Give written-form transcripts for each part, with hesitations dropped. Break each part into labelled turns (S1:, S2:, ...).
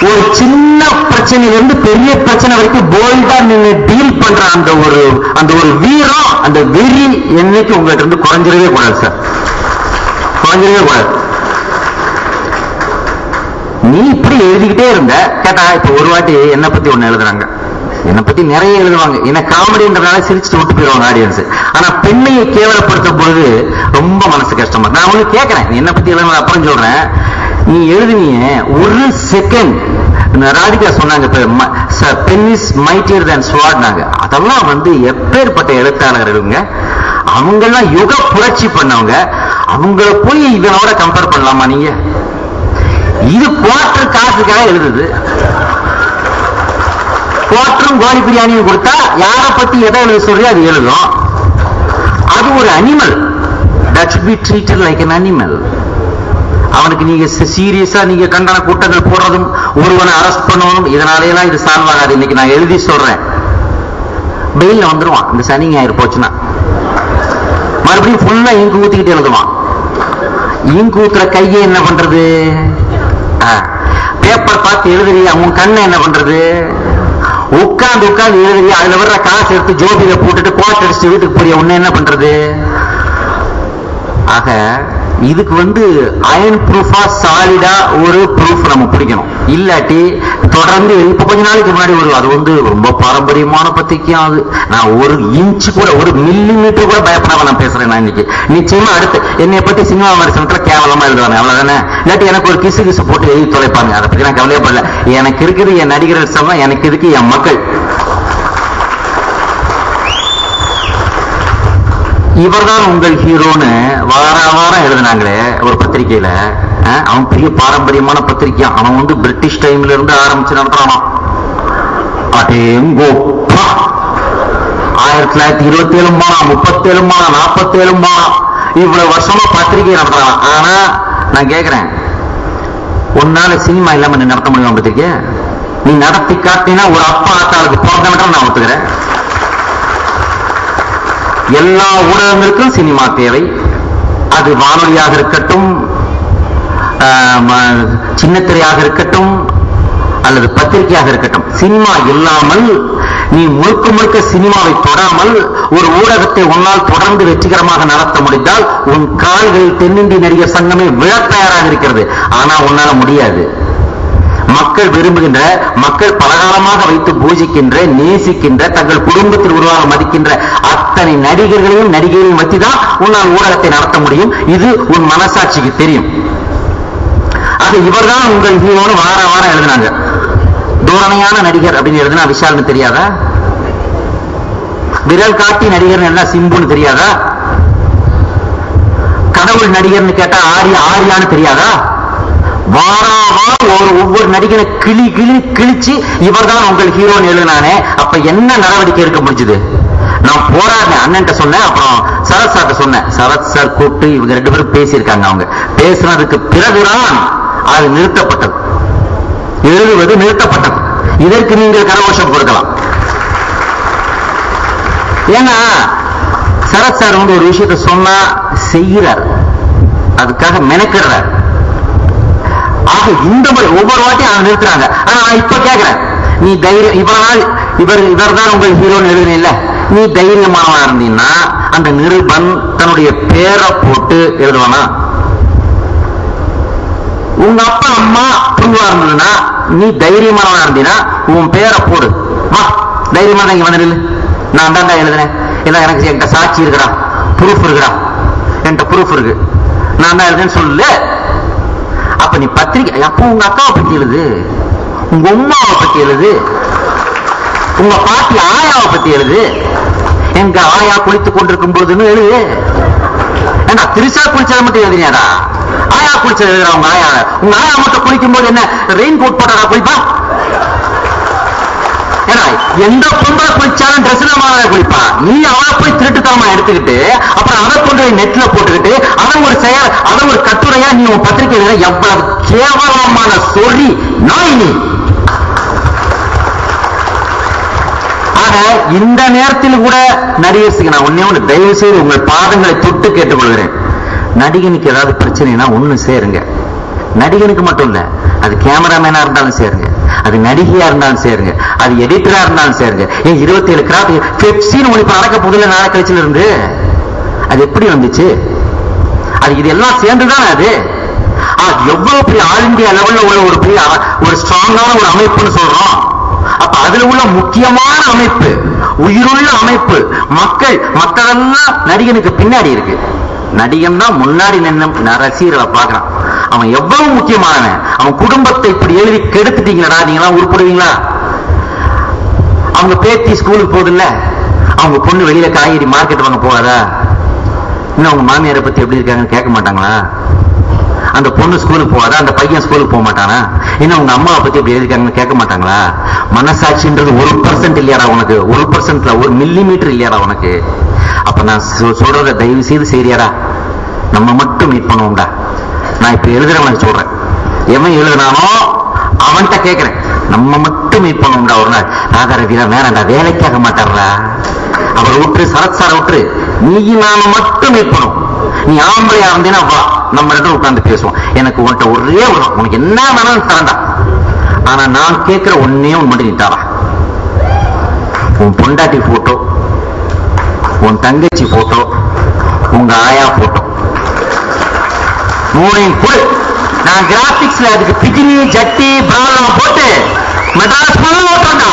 S1: ஒரு சின்ன பிரச்சனையிலிருந்து பெரிய பிரச்சனை வரைக்கும் போல்டா நீங்க டீல் பண்ற அந்த ஒரு வீரம், அந்த வெறி என்னைக்கு உங்ககிட்ட இருந்து குறைஞ்சிடவே கூடாது சார், குறைஞ்சிடவே கூடாது. நீ இப்படி எழுதிக்கிட்டே இருந்த கேட்டா, இப்ப ஒரு வாட்டி என்னை பத்தி ஒண்ணு எழுதுறாங்க, என்னை பத்தி நிறைய எழுதுவாங்க, என்ன காமெடின்றதுனால சிரிச்சுட்டு விட்டு போயிடுவாங்க ஆடியன்ஸ். ஆனா பெண்ணையை கேவலப்படுத்த பொழுது ரொம்ப மனசு கஷ்டமா. நான் ஒண்ணு கேட்கிறேன், நீ என்ன பத்தி எழுத அப்புறம் சொல்றேன். நீ எழுதுனீங்க ஒரு செகண்ட், ராதிகா சொன்னாங்க பென் இஸ் மைட்டியர் தேன் ஸ்வார்ட்னாங்க. அதெல்லாம் வந்து எப்பேற்பட்ட எழுத்தாளர்களுங்க, அவங்கெல்லாம் யுக புரட்சி பண்ணவங்க, அவங்கள போய் இதனோட கம்பேர் பண்ணலாமா நீங்க? இது குவார்டர் காசுக்காக எழுதுது. குவார்டரும் கோழி பிரியாணியும் கொடுத்தா யாரை பத்தி எதை எழுத சொல்லி அது எழுதும். அது ஒரு animal, that should be treated like an animal. அவனுக்கு நீங்க சீரியஸா நீங்க கண்டன கூட்டங்கள் போடுறதும் ஒருவனை அரெஸ்ட் பண்ணணும், இதனாலேயெல்லாம் இது சால்வ் ஆகாது. இன்னைக்கு நான் எழுதி சொல்றேன், பெயில்ல வந்துருவான். இந்த சனி ஞாயிறு போச்சுன்னா மறுபடியும் ஃபுல்லா இங்கு ஊத்திக்கிட்டு எழுதுவான். இங்கு ஊத்துற கையை என்ன பண்றது? பேப்பர் பார்த்து எழுதுறியா, உன் கண்ணை என்ன பண்றது? உட்கார்ந்து எழுதுறியா, அதுல வர்ற காசு எடுத்து ஜோபியில போட்டுட்டு கோட் அடிச்சு வீட்டுக்கு போறிய, உன்ன என்ன பண்றது? ஆக இதுக்கு வந்து அயன் ப்ரூஃபா சாலிடா ஒரு ப்ரூஃப் நம்ம பிடிக்கணும். இல்லாட்டி தொடர்ந்து இப்ப கொஞ்ச நாளைக்கு முன்னாடி அது வந்து ரொம்ப பாரம்பரியமான பத்திரிக்கையும், அது நான் ஒரு இன்ச்சு கூட ஒரு மில்லி மீட்டர் கூட பயப்படாம நான் பேசுறேன். நான் இன்னைக்கு நிச்சயமா அடுத்து என்னை பத்தி சினிமா விமர்சனத்துல கேவலமா எழுதுவாங்க, அவ்வளவுதானே. இல்லாட்டி எனக்கு ஒரு கிசு போட்டு எழுதி தொலைப்பாங்க, அதை பத்தி நான் கவலையப்படல. எனக்கு இருக்குது என் நடிகர்கள் சமம், எனக்கு இருக்கு என் மக்கள். இவர்தான் உங்கள் ஹீரோன்னு வாரம் எழுதினாங்களே ஒரு பத்திரிகையில. அவன் பெரிய பாரம்பரியமான பத்திரிகை, அவன் வந்து பிரிட்டிஷ் டைம்ல இருந்து ஆரம்பிச்சு நடத்துறான். அதேங்கோப்பா 1927 போனான், 37 போனான், 47 போனான், இவ்வளவு வருஷமா பத்திரிகை நடத்துறான். ஆனா நான் கேட்கிறேன், உன்னால சினிமா இல்லாம நீ நடத்த முடியும் பத்திரிக்கை? நீ நடத்தி காட்டினா ஒரு அப்பா ஆத்தாளுக்கு பிறந்தவன் நான் ஒத்துக்கிறேன். எல்லா ஊடகங்களுக்கும் சினிமா தேவை. அது வானொலியாக இருக்கட்டும், சின்னத்திரையாக இருக்கட்டும், அல்லது பத்திரிகையாக இருக்கட்டும். சினிமா இல்லாமல் நீ முழுக்க சினிமாவை தொடாமல் ஒரு ஊடகத்தை உன்னால் தொடர்ந்து வெற்றிகரமாக நடத்த முடிந்தால் உன் கால்களில் தென்னிந்திய நடிகர் சங்கமே விழ தயாராக இருக்கிறது. ஆனா உன்னால முடியாது. மக்கள் விரும்புகின்ற, மக்கள் பலகாலமாக வைத்து பூஜிக்கின்ற, நேசிக்கின்ற, தங்கள் குடும்பத்தில் உருவாக மதிக்கின்ற அத்தனை நடிகர்களையும் நடிகைகளையும் வச்சுதான் உன்னால் ஊடகத்தை நடத்த முடியும். இது உன் மனசாட்சிக்கு தெரியும். அது இவர்தான் உங்கள் ஹீரோன்னு வாரம் எழுதினாங்க. தூரணையான நடிகர் அப்படின்னு எழுதுனா விஷால்னு தெரியாதா? விரல் காட்டி நடிகர் என்ன சிம்புன்னு தெரியாதா? கடவுள் நடிகர்னு கேட்டா ஆரியான்னு தெரியாதா? ஒவ்வொரு நடிகனை கிழிச்சு இவர்தான் உங்கள் ஹீரோன்னு எழுதினானே. அப்ப என்ன நடவடிக்கை எடுக்க முடிஞ்சது? நான் போராடினேன், அண்ணன் சொன்னேன், அப்புறம் சரத் சார்ட்ட சொன்னேன். சரத் சார் கூப்பிட்டு இவங்க 2 பேரும் பேசியிருக்காங்க. அவங்க பேசினதுக்கு பிறகுதான் அது நிறுத்தப்பட்டது, எழுதுவது நிறுத்தப்பட்டது. இதற்கு நீங்கள் கரகோஷம் கொடுக்கலாம். ஏன்னா சரத் சார் வந்து ஒரு விஷயத்தை சொன்னா செய்கிறார், அதுக்காக மெனக்கிடுறார். ஆக இந்த முறை ஒவ்வொரு வாட்டியும் அதை நிறுத்துறாங்க. ஆனா நான் இப்ப கேட்கிறேன், நீ தைரியம் இவர் தான் உங்கள் ஹீரோன்னு எழுதுன, நீ தைரியமானவா இருந்தீங்கன்னா அந்த நிருபன் தன்னுடைய பேரை போட்டு எழுதுவானா? உங்க அப்பா அம்மா ப்ரூவா இருந்ததுன்னா நீ தைரியமானவா இருந்தீங்கன்னா உன் பேரை போடு, வா தைரியமான இங்க வந்து நான் தாண்டா எழுதுனேன், எல்லாம் என்கிட்ட சாட்சி இருக்குடா, ப்ரூஃப் இருக்குடா, என்கிட்ட ப்ரூஃப் இருக்கு, நான் தான் எழுதுன்னு சொல்லு. அப்ப நீ பத்திரிக்கை அப்போ உங்க அக்காவை பத்தி எழுது, உங்க உமாவை பத்தி எழுது, உங்க பாட்டி ஆயாவை பத்தி எழுது. எங்க ஆயா குளித்துக் கொண்டிருக்கும் போதுன்னு எழுது. ஏன்னா திருசா குளிச்சதை மட்டும் எழுதினியாடா? ஆயா குளிச்சது எழுதுறா. உங்க ஆயா மட்டும் குளிக்கும் போது என்ன ரெயின் கோட் போட்டாடா குளிப்பா? ஏன்னா எந்த பொம்பளை குளிச்சாலும் ட்ரெஸ் இல்லாம குளிப்பா. நீ அவளை போய் திருட்டுத்தனமா எடுத்துக்கிட்டு அப்புறம் அதை கொண்டு போய் நெட்ல போட்டுக்கிட்டு அதை ஒரு கட்டுரையா நீ உன் பத்திரிகை எவ்வளவு கேவலமான சொல்லி நாய் நீ. இந்த நேரத்தில் கூட நடிகருக்கு நான் ஒண்ணு தயவு செய்து உங்கள் பாதங்களை தொட்டு கேட்டுக்கொள்கிறேன். நடிகனுக்கு ஏதாவது பிரச்சனைனா ஒண்ணு சேருங்க. நடிகனுக்கு மட்டும் இல்ல, அது கேமராமேனா இருந்தாலும் சேருங்க. அது நடிகையா இருந்தாலும் சேருங்க, அது எடிட்டரா இருந்தாலும் சேருங்க. 27 கிராஃப்ட் பெப்சின்னு ஒண்ணு இப்ப நடக்க போதில்ல நாளை கழிச்சுல இருந்து, அது எப்படி வந்துச்சு? அது இதெல்லாம் சேர்ந்துதான் அது. எவ்வளவு பெரிய ஆல் இந்தியா லெவல்ல உள்ள ஒரு பெரிய ஒரு ஸ்ட்ராங்கான ஒரு அமைப்புன்னு சொல்றோம். அப்ப அதுல உள்ள முக்கியமான அமைப்பு, உயிருள்ள அமைப்பு, மக்களெல்லாம் நடிகனுக்கு பின்னாடி இருக்கு. நடிகன் தான் முன்னாடி நின்று ரசிகர்களை பாக்குறான். அவன் எவ்வளவு முக்கியமானவன். அவன் குடும்பத்தை இப்படி எழுதி கெடுத்துட்டீங்களா, நீங்களாம் உருப்படுவீங்களா? அவங்க பேத்தி ஸ்கூலுக்கு போகுதுல்ல, அவங்க பொண்ணு வெளியில காய்கறி மார்க்கெட் வாங்க போகாதா? இன்னும் அவங்க மாமியாரை பத்தி எப்படி இருக்காங்கன்னு கேட்க மாட்டாங்களா? அந்த பொண்ணு ஸ்கூலுக்கு போகாதா? அந்த பையன் ஸ்கூலுக்கு போக மாட்டானா? இன்னும் உங்க அம்மாவை பத்தி எப்படி எழுதிருக்காங்கன்னு கேட்க மாட்டாங்களா? மனசாட்சின்றது 1% இல்லையாடா உனக்கு? 1%ல 1 மில்லிமீட்டர் இல்லையாடா உனக்கு? அப்ப நான் சொல்றத தயவு செய்து சரியாடா, நம்ம மட்டும் மீட் பண்ணுவோம்டா. நான் இப்ப எழுதுறவனுக்கு சொல்றேன், எவன் எழுதுனானோ அவன்கிட்ட கேட்கிறேன், நம்ம மட்டும் மீட் பண்ணுவோம்டா ஒரு நாள். ராதா ரவிரா வேணாண்டா, வேலைக்காக மாட்டாரா, அவரை விட்டு சரத் சாரை விட்டு நீ நாம மட்டும் மீட் பண்ணுவோம். நீ ஆம்பளையா இருந்தேன்னா வா, நம்ம ரெண்டும் உட்கார்ந்து பேசுவோம். எனக்கு உன்கிட்ட ஒரே ஒரு, உனக்கு என்ன வேணாலும் தரண்டா, ஆனா நான் கேட்கிற ஒன்னே ஒன்று மட்டும் நீ தாரா. உன் பொண்டாட்டி போட்டோ, உன் தங்கச்சி போட்டோ, உங்க ஆயா போட்டோ, மூணையும் கொடு. நான் கிராபிக்ஸ்ல அதுக்கு பிகினி ஜட்டி பிராலம் போட்டு மெட்ராஸ் ஓட்டா.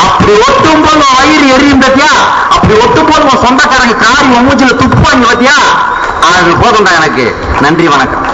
S1: அப்படி ஒட்டும் போது வயிறு எரியும் பத்தியா, அப்படி ஒட்டும் போது சொந்தக்காரங்க காரி மூஞ்சில துப்பாங்க பத்தியா, அது போதும்டா எனக்கு. நன்றி, வணக்கம்.